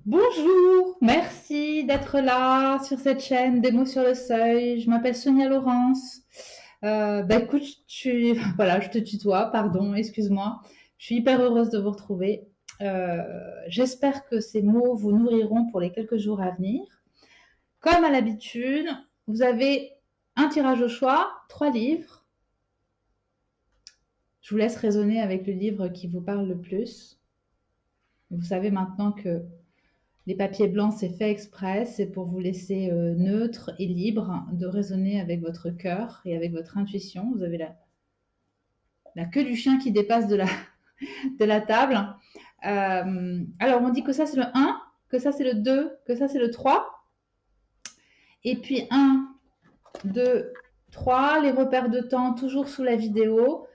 Bonjour, merci d'être là sur cette chaîne des mots sur le seuil. Je m'appelle Sonia Laurence. Écoute, voilà, je te tutoie, pardon, excuse-moi. Je suis hyper heureuse de vous retrouver. J'espère que ces mots vous nourriront pour les quelques jours à venir. Comme à l'habitude, vous avez un tirage au choix, 3 livres. Je vous laisse raisonner avec le livre qui vous parle le plus. Vous savez maintenant que les papiers blancs, c'est fait exprès, c'est pour vous laisser neutre et libre de raisonner avec votre cœur et avec votre intuition. Vous avez la queue du chien qui dépasse de la table. Alors, on dit que ça, c'est le 1, que ça, c'est le 2, que ça, c'est le 3. Et puis 1, 2, 3, les repères de temps toujours sous la vidéo.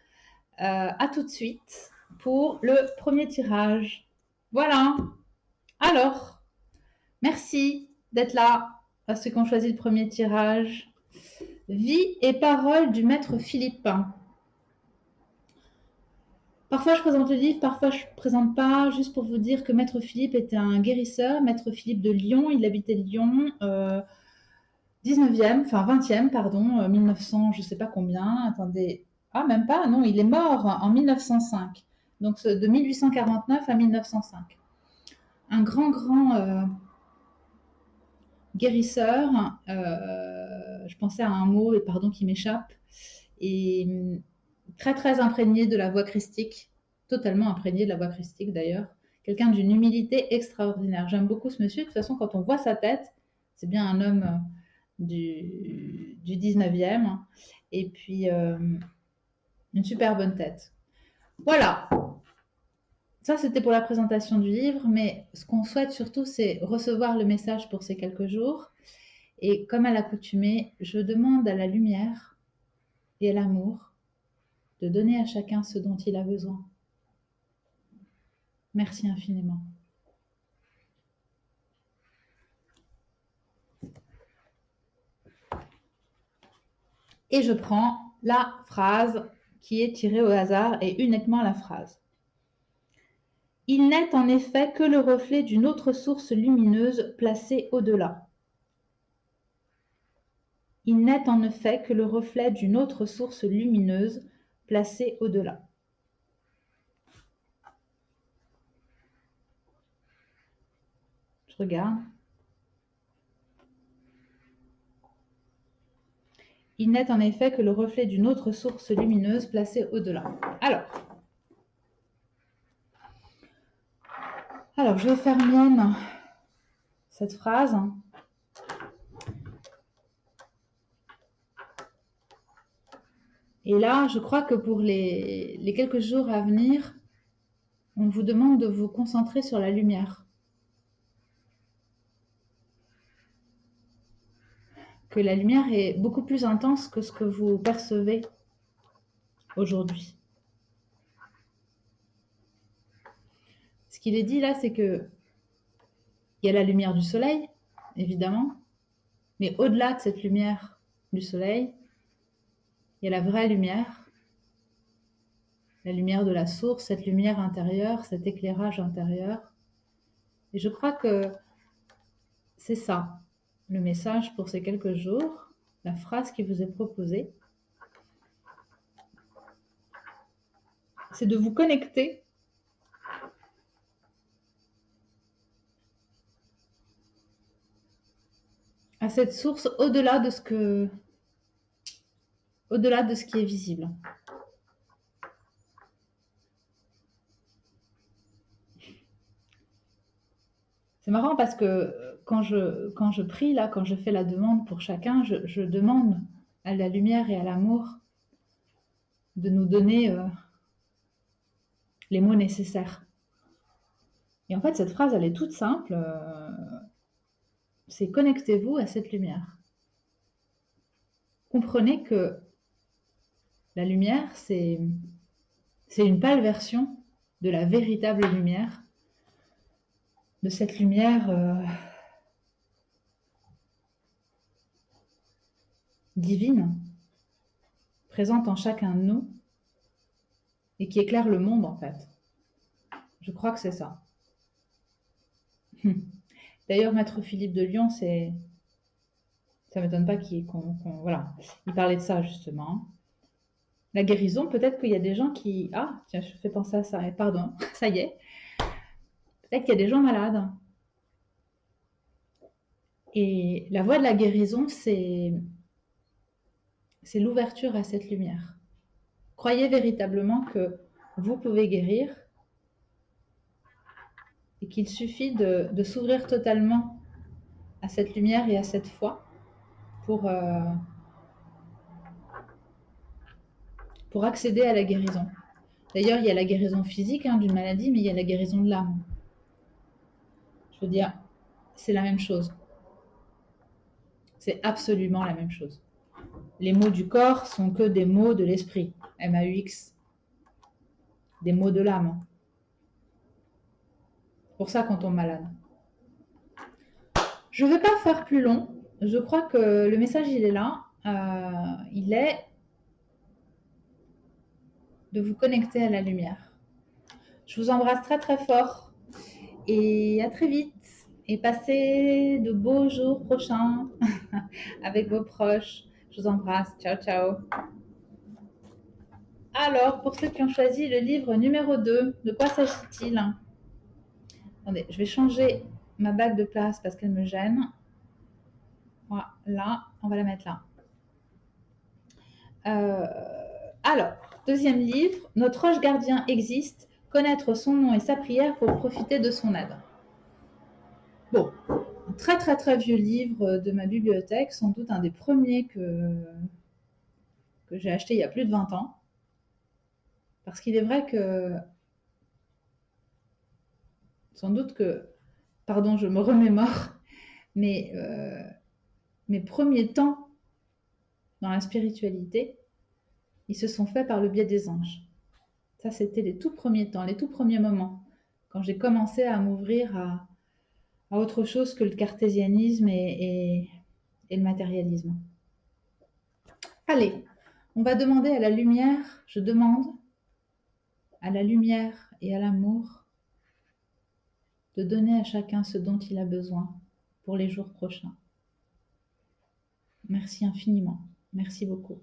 À tout de suite pour le premier tirage. Voilà. Alors, merci d'être là à ceux qui ont choisi le premier tirage. Vie et parole du maître Philippe. Parfois je présente le livre, parfois je ne présente pas, juste pour vous dire que maître Philippe était un guérisseur, maître Philippe de Lyon, il habitait Lyon, 19e, enfin 20e, pardon, 1900, je ne sais pas combien, attendez, ah même pas, non, il est mort en 1905, donc de 1849 à 1905. Un grand guérisseur, je pensais à un mot, et pardon qui m'échappe, et très imprégné de la voix christique, totalement imprégné de la voix christique d'ailleurs, quelqu'un d'une humilité extraordinaire. J'aime beaucoup ce monsieur, de toute façon quand on voit sa tête, c'est bien un homme du 19e, et puis une super bonne tête. Voilà, ça c'était pour la présentation du livre, mais ce qu'on souhaite surtout c'est recevoir le message pour ces quelques jours. Et comme à l'accoutumée, je demande à la lumière et à l'amour de donner à chacun ce dont il a besoin. Merci infiniment. Et je prends la phrase qui est tirée au hasard et uniquement la phrase. Il n'est en effet que le reflet d'une autre source lumineuse placée au-delà. Il n'est en effet que le reflet d'une autre source lumineuse placée au-delà. Je regarde. Il n'est en effet que le reflet d'une autre source lumineuse placée au-delà. Alors, je vais faire mienne cette phrase. Et là, je crois que pour les quelques jours à venir, on vous demande de vous concentrer sur la lumière. Que la lumière est beaucoup plus intense que ce que vous percevez aujourd'hui. Ce qu'il est dit là, c'est que il y a la lumière du soleil, évidemment, mais au-delà de cette lumière du soleil, il y a la vraie lumière, la lumière de la source, cette lumière intérieure, cet éclairage intérieur. Et je crois que c'est ça, le message pour ces quelques jours, la phrase qui vous est proposée. C'est de vous connecter à cette source au-delà de ce qui est visible. C'est marrant parce que quand je prie, là, quand je fais la demande pour chacun, je demande à la lumière et à l'amour de nous donner les mots nécessaires. Et en fait, cette phrase, elle est toute simple. C'est connectez-vous à cette lumière. Comprenez que la lumière, c'est une pâle version de la véritable lumière, de cette lumière divine, présente en chacun de nous, et qui éclaire le monde en fait. Je crois que c'est ça. D'ailleurs, Maître Philippe de Lyon, ça ne m'étonne pas voilà, il parlait de ça justement. La guérison, peut-être qu'il y a des gens qui... Ah, tiens, je fais penser à ça, pardon, ça y est. Peut-être qu'il y a des gens malades. Et la voie de la guérison, c'est l'ouverture à cette lumière. Croyez véritablement que vous pouvez guérir et qu'il suffit de s'ouvrir totalement à cette lumière et à cette foi pour accéder à la guérison. D'ailleurs, il y a la guérison physique d'une maladie, mais il y a la guérison de l'âme. Je veux dire, c'est la même chose. C'est absolument la même chose. Les mots du corps sont que des mots de l'esprit, M-A-U-X, des mots de l'âme. C'est pour ça qu'on tombe malade. Je ne vais pas faire plus long. Je crois que le message, il est là. Il est de vous connecter à la lumière. Je vous embrasse très très fort et à très vite. Et passez de beaux jours prochains avec vos proches. Je vous embrasse. Ciao, ciao. Alors, pour ceux qui ont choisi le livre numéro 2, de quoi s'agit-il? Attendez, je vais changer ma bague de place parce qu'elle me gêne. Voilà, on va la mettre là. Alors, deuxième livre, Notre ange gardien existe, connaître son nom et sa prière pour profiter de son aide. Bon, un très très très vieux livre de ma bibliothèque, sans doute un des premiers que j'ai acheté il y a plus de 20 ans. Parce qu'il est vrai que, sans doute que, pardon, je me remémore, mais mes premiers temps dans la spiritualité, ils se sont faits par le biais des anges. Ça, c'était les tout premiers temps, les tout premiers moments, quand j'ai commencé à m'ouvrir à autre chose que le cartésianisme et le matérialisme. Allez, on va demander à la lumière, je demande à la lumière et à l'amour de donner à chacun ce dont il a besoin pour les jours prochains. Merci infiniment. Merci beaucoup.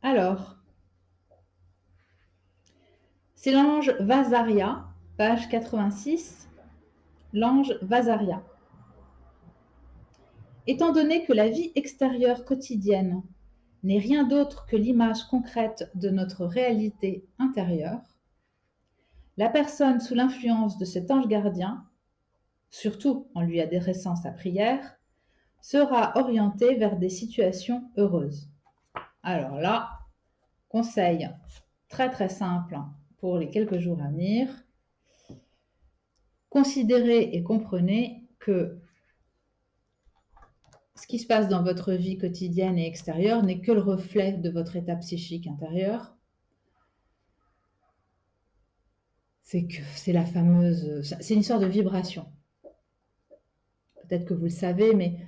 Alors, c'est l'ange Vasaria, page 86, l'ange Vasaria. Étant donné que la vie extérieure quotidienne n'est rien d'autre que l'image concrète de notre réalité intérieure, la personne sous l'influence de cet ange gardien, surtout en lui adressant sa prière, sera orientée vers des situations heureuses. Alors là, conseil très très simple pour les quelques jours à venir. Considérez et comprenez que ce qui se passe dans votre vie quotidienne et extérieure n'est que le reflet de votre état psychique intérieur. C'est la fameuse... C'est une sorte de vibration. Peut-être que vous le savez, mais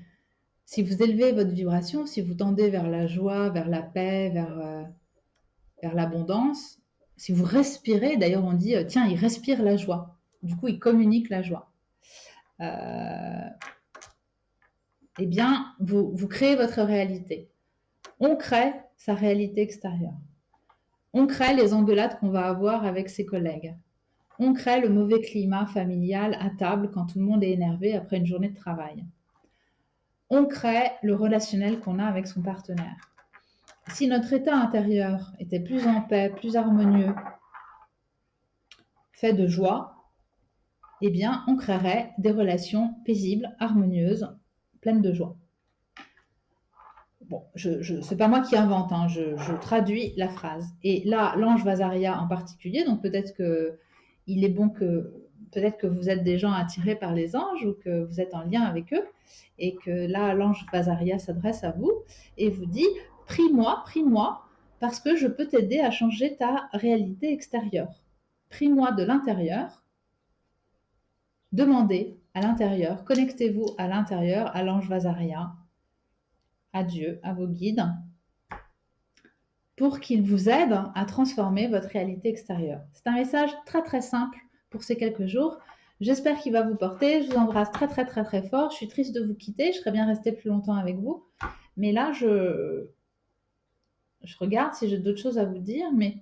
si vous élevez votre vibration, si vous tendez vers la joie, vers la paix, vers l'abondance, si vous respirez, d'ailleurs on dit, tiens, il respire la joie. Du coup, il communique la joie. Eh bien, vous créez votre réalité. On crée sa réalité extérieure. On crée les engueulades qu'on va avoir avec ses collègues. On crée le mauvais climat familial à table quand tout le monde est énervé après une journée de travail. On crée le relationnel qu'on a avec son partenaire. Si notre état intérieur était plus en paix, plus harmonieux, fait de joie, eh bien, on créerait des relations paisibles, harmonieuses, pleines de joie. Bon, c'est pas moi qui invente, je traduis la phrase. Et là, l'ange Vasaria en particulier, donc peut-être que vous êtes des gens attirés par les anges ou que vous êtes en lien avec eux et que là, l'ange Vasaria s'adresse à vous et vous dit « Prie-moi, parce que je peux t'aider à changer ta réalité extérieure. Prie-moi de l'intérieur, demandez à l'intérieur, connectez-vous à l'intérieur, à l'ange Vasaria, à Dieu, à vos guides. pour qu'il vous aide à transformer votre réalité extérieure. C'est un message très très simple pour ces quelques jours. J'espère qu'il va vous porter. Je vous embrasse très très très très fort. Je suis triste de vous quitter. Je serais bien restée plus longtemps avec vous. Mais là, je regarde si j'ai d'autres choses à vous dire, mais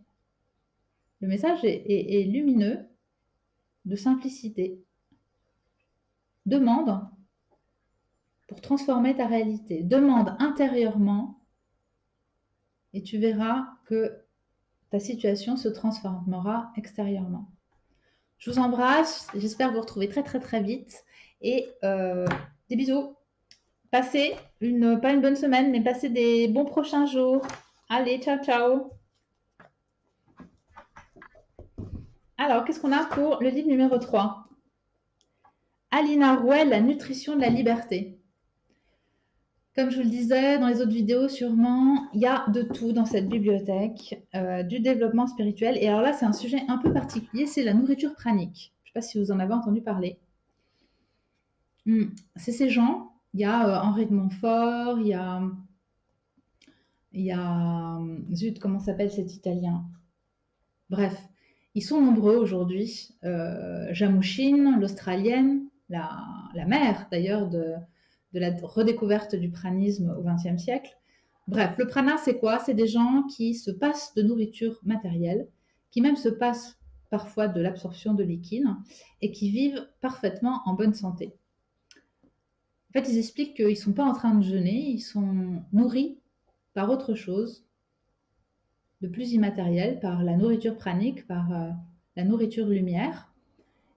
le message est lumineux, de simplicité. Demande pour transformer ta réalité. Demande intérieurement et tu verras que ta situation se transformera extérieurement. Je vous embrasse, j'espère vous retrouver très très très vite et des bisous. Passez pas une bonne semaine, mais passez des bons prochains jours. Allez, ciao ciao. Alors, qu'est-ce qu'on a pour le livre numéro 3? Alina Rouel, la nutrition de la liberté. Comme je vous le disais dans les autres vidéos, sûrement, il y a de tout dans cette bibliothèque, du développement spirituel. Et alors là, c'est un sujet un peu particulier, c'est la nourriture pranique. Je ne sais pas si vous en avez entendu parler. C'est ces gens, il y a Henri de Montfort, il y a zut, comment s'appelle cet Italien? Bref, ils sont nombreux aujourd'hui. Jamouchine, l'Australienne, la mère d'ailleurs de la redécouverte du pranisme au XXe siècle. Bref, le prana, c'est quoi? C'est des gens qui se passent de nourriture matérielle, qui même se passent parfois de l'absorption de liquide et qui vivent parfaitement en bonne santé. En fait, ils expliquent qu'ils ne sont pas en train de jeûner, ils sont nourris par autre chose, de plus immatériel, par la nourriture pranique, par la nourriture lumière,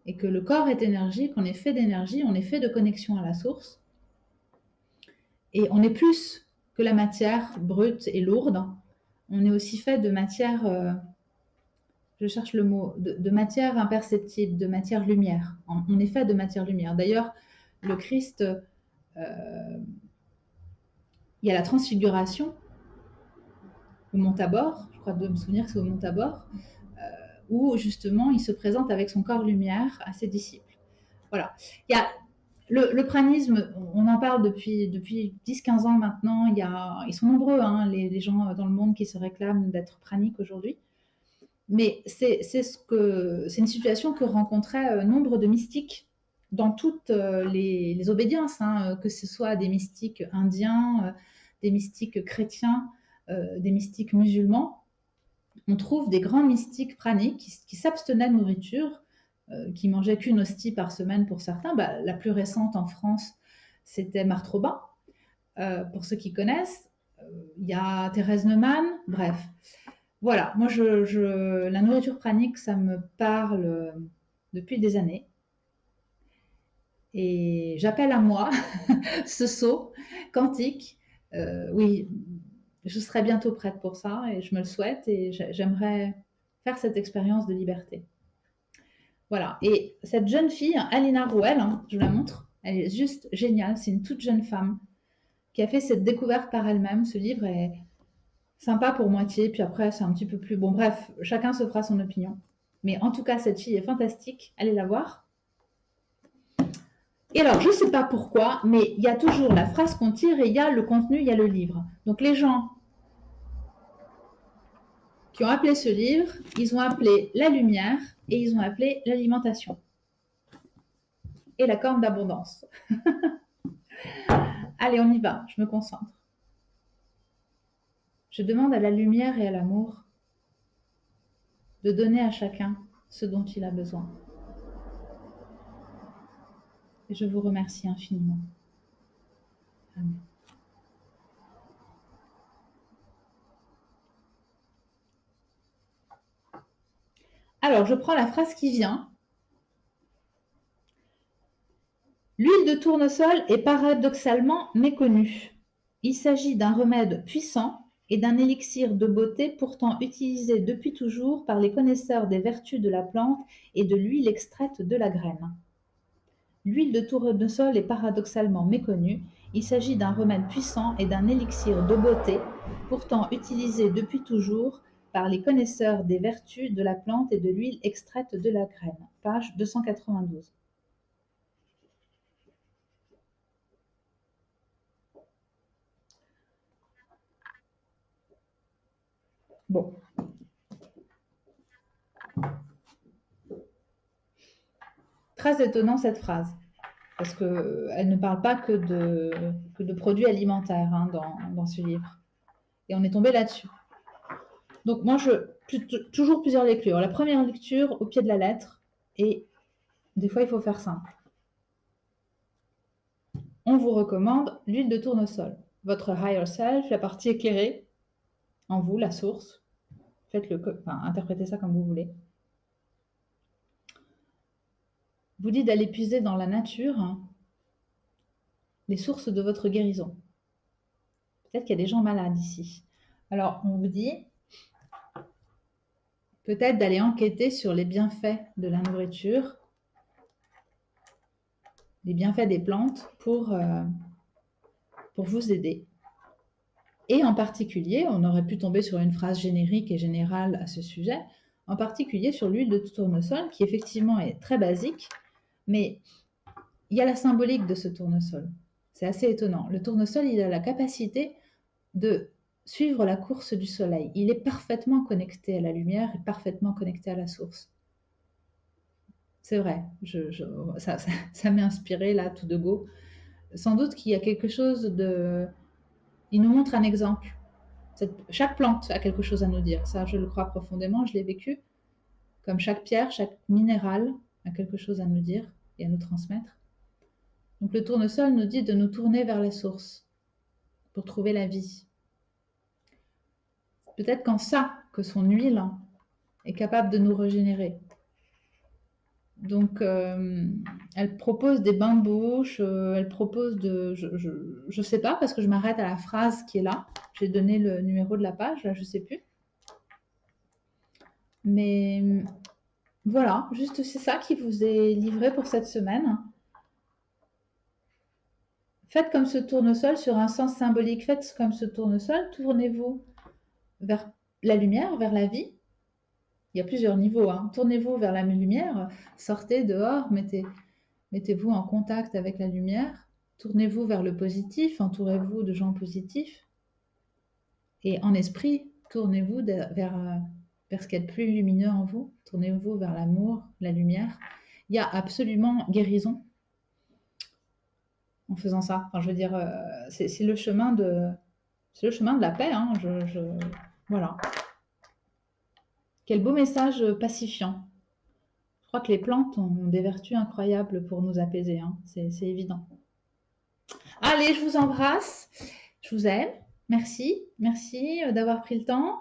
et que le corps est énergie, qu'on est fait d'énergie, on est fait de connexion à la source, et on est plus que la matière brute et lourde, on est aussi fait de matière, je cherche le mot, de matière imperceptible, de matière lumière. On est fait de matière lumière. D'ailleurs, le Christ, il y a la transfiguration au Mont Tabor, je crois de me souvenir que c'est au Mont Tabor, où justement il se présente avec son corps lumière à ses disciples. Voilà. Il y a le pranisme, on en parle depuis 10-15 ans maintenant. Ils sont nombreux, hein, les gens dans le monde qui se réclament d'être praniques aujourd'hui. Mais c'est une situation que rencontraient nombre de mystiques dans toutes les obédiences, hein, que ce soit des mystiques indiens, des mystiques chrétiens, des mystiques musulmans. On trouve des grands mystiques praniques qui s'abstenaient de nourriture, qui mangeaient qu'une hostie par semaine pour certains. Bah, la plus récente en France, c'était Marthe Robin, pour ceux qui connaissent. Il y a Thérèse Neumann, bref. Voilà, moi, la nourriture pranique, ça me parle depuis des années. Et j'appelle à moi ce saut quantique. Oui, je serai bientôt prête pour ça et je me le souhaite et j'aimerais faire cette expérience de liberté. Voilà. Et cette jeune fille, Alina Rouel, hein, je vous la montre, elle est juste géniale. C'est une toute jeune femme qui a fait cette découverte par elle-même. Ce livre est sympa pour moitié, puis après c'est un petit peu plus... Bon bref, chacun se fera son opinion. Mais en tout cas, cette fille est fantastique. Allez la voir. Et alors, je ne sais pas pourquoi, mais il y a toujours la phrase qu'on tire et il y a le contenu, il y a le livre. Donc les gens qui ont appelé ce livre, ils ont appelé la lumière et ils ont appelé l'alimentation. Et la corne d'abondance. Allez, on y va, je me concentre. Je demande à la lumière et à l'amour de donner à chacun ce dont il a besoin. Et je vous remercie infiniment. Amen. Alors, je prends la phrase qui vient. L'huile de tournesol est paradoxalement méconnue. Il s'agit d'un remède puissant et d'un élixir de beauté pourtant utilisé depuis toujours par les connaisseurs des vertus de la plante et de l'huile extraite de la graine. L'huile de tournesol est paradoxalement méconnue. Il s'agit d'un remède puissant et d'un élixir de beauté pourtant utilisé depuis toujours par les connaisseurs des vertus de la plante et de l'huile extraite de la graine. Page 292. Bon. Très étonnant cette phrase, parce qu'elle ne parle pas que de produits alimentaires hein, dans ce livre. Et on est tombé là-dessus. Donc moi, toujours plusieurs lectures. La première lecture au pied de la lettre, et des fois il faut faire simple. On vous recommande l'huile de tournesol. Votre higher self, la partie éclairée, en vous, la source. Interprétez ça comme vous voulez. Vous dit d'aller puiser dans la nature hein, les sources de votre guérison. Peut-être qu'il y a des gens malades ici. Alors, on vous dit peut-être d'aller enquêter sur les bienfaits de la nourriture, les bienfaits des plantes pour vous aider. Et en particulier, on aurait pu tomber sur une phrase générique et générale à ce sujet, en particulier sur l'huile de tournesol, qui effectivement est très basique, mais il y a la symbolique de ce tournesol. C'est assez étonnant. Le tournesol, il a la capacité de suivre la course du soleil. Il est parfaitement connecté à la lumière et parfaitement connecté à la source. C'est vrai, ça m'est inspiré là tout de go. Sans doute qu'il y a quelque chose de... Il nous montre un exemple. Chaque plante a quelque chose à nous dire. Ça, je le crois profondément, je l'ai vécu. Comme chaque pierre, chaque minéral a quelque chose à nous dire et à nous transmettre. Donc le tournesol nous dit de nous tourner vers la source pour trouver la vie. Peut-être qu'en ça que son huile est capable de nous régénérer. Donc, elle propose des bains de bouche, elle propose de... Je sais pas, parce que je m'arrête à la phrase qui est là. J'ai donné le numéro de la page, là, je sais plus. Mais voilà, juste c'est ça qui vous est livré pour cette semaine. Faites comme ce tournesol sur un sens symbolique. Faites comme ce tournesol, tournez-vous vers la lumière, vers la vie. Il y a plusieurs niveaux. Hein. Tournez-vous vers la lumière, sortez dehors, mettez-vous en contact avec la lumière, tournez-vous vers le positif, entourez-vous de gens positifs. Et en esprit, tournez-vous vers ce qu'il y a de plus lumineux en vous, tournez-vous vers l'amour, la lumière. Il y a absolument guérison en faisant ça. Enfin, je veux dire, c'est le chemin de la paix. Hein. Voilà. Quel beau message pacifiant. Je crois que les plantes ont des vertus incroyables pour nous apaiser. Hein. C'est évident. Allez, je vous embrasse. Je vous aime. Merci. Merci d'avoir pris le temps.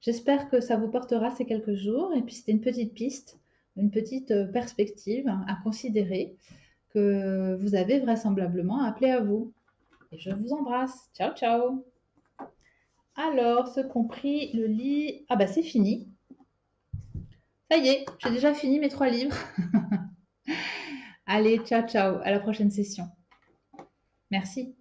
J'espère que ça vous portera ces quelques jours. Et puis, c'était une petite piste, une petite perspective à considérer que vous avez vraisemblablement appelé à vous. Et je vous embrasse. Ciao, ciao. Alors, ceux qui ont pris le lit... Ah bah, c'est fini. Ça y est, j'ai déjà fini mes 3 livres. Allez, ciao, ciao. À la prochaine session. Merci.